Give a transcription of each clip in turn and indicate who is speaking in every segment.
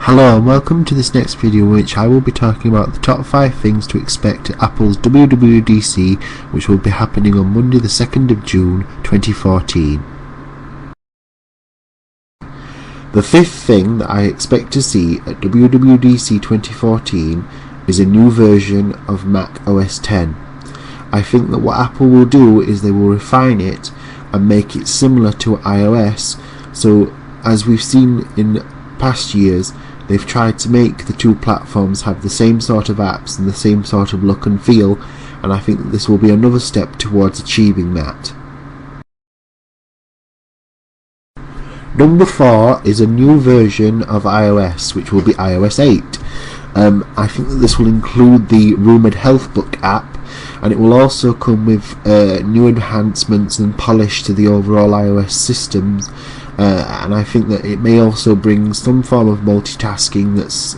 Speaker 1: Hello and welcome to this next video in which I will be talking about the top 5 things to expect at Apple's WWDC, which will be happening on Monday the 2nd of June 2014. The fifth thing that I expect to see at WWDC 2014 is a new version of Mac OS X. I think that what Apple will do is they will refine it and make it similar to iOS, so as we've seen in past years, they've tried to make the two platforms have the same sort of apps and the same sort of look and feel, and I think that this will be another step towards achieving that. Number 4 is a new version of iOS, which will be iOS 8. I think that this will include the Rumoured Healthbook app, and it will also come with new enhancements and polish to the overall iOS systems. And I think that it may also bring some form of multitasking that's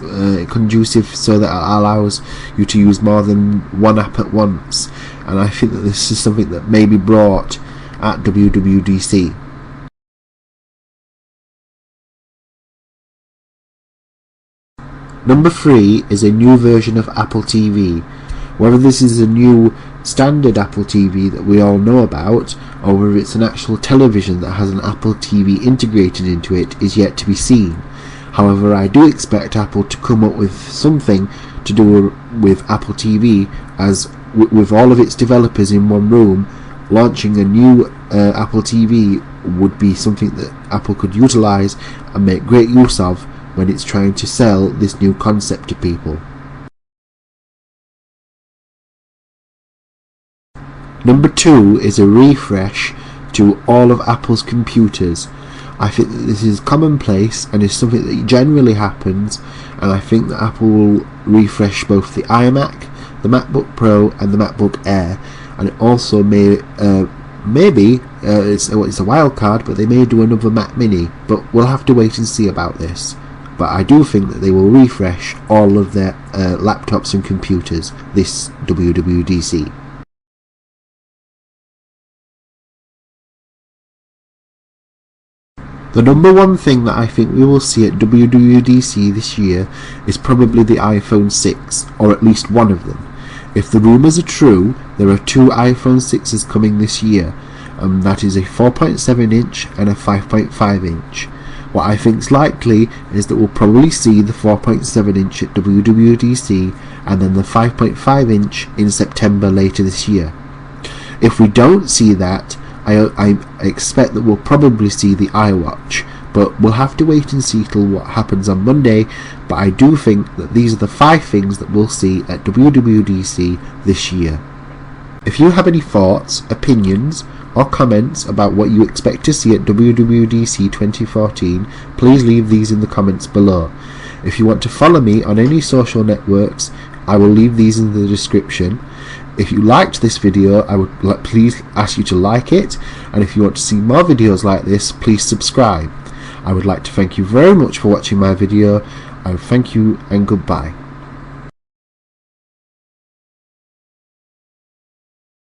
Speaker 1: conducive, so that it allows you to use more than one app at once, and I think that this is something that may be brought at WWDC. Number 3 is a new version of Apple TV. Whether this is a new standard Apple TV that we all know about, or whether it's an actual television that has an Apple TV integrated into it, is yet to be seen. However, I do expect Apple to come up with something to do with Apple TV, as with all of its developers in one room, launching a new Apple TV would be something that Apple could utilise and make great use of when it's trying to sell this new concept to people. Number 2 is a refresh to all of Apple's computers. I think that this is commonplace and is something that generally happens, and I think that Apple will refresh both the iMac, the MacBook Pro and the MacBook Air, and it also may, it's a wild card, but they may do another Mac Mini, but we'll have to wait and see about this. But I do think that they will refresh all of their laptops and computers this WWDC. The number 1 thing that I think we will see at WWDC this year is probably the iPhone 6, or at least one of them. If the rumours are true, there are 2 iPhone 6s coming this year, and that is a 4.7 inch and a 5.5 inch. What I think is likely is that we'll probably see the 4.7 inch at WWDC and then the 5.5 inch in September later this year. If we don't see that, I expect that we'll probably see the iWatch, but we'll have to wait and see till what happens on Monday. But I do think that these are the 5 things that we'll see at WWDC this year. If you have any thoughts, opinions or comments about what you expect to see at WWDC 2014, please leave these in the comments below. If you want to follow me on any social networks, I will leave these in the description. If you liked this video, I would please ask you to like it, and if you want to see more videos like this, please subscribe. I would like to thank you very much for watching my video. I thank you and goodbye.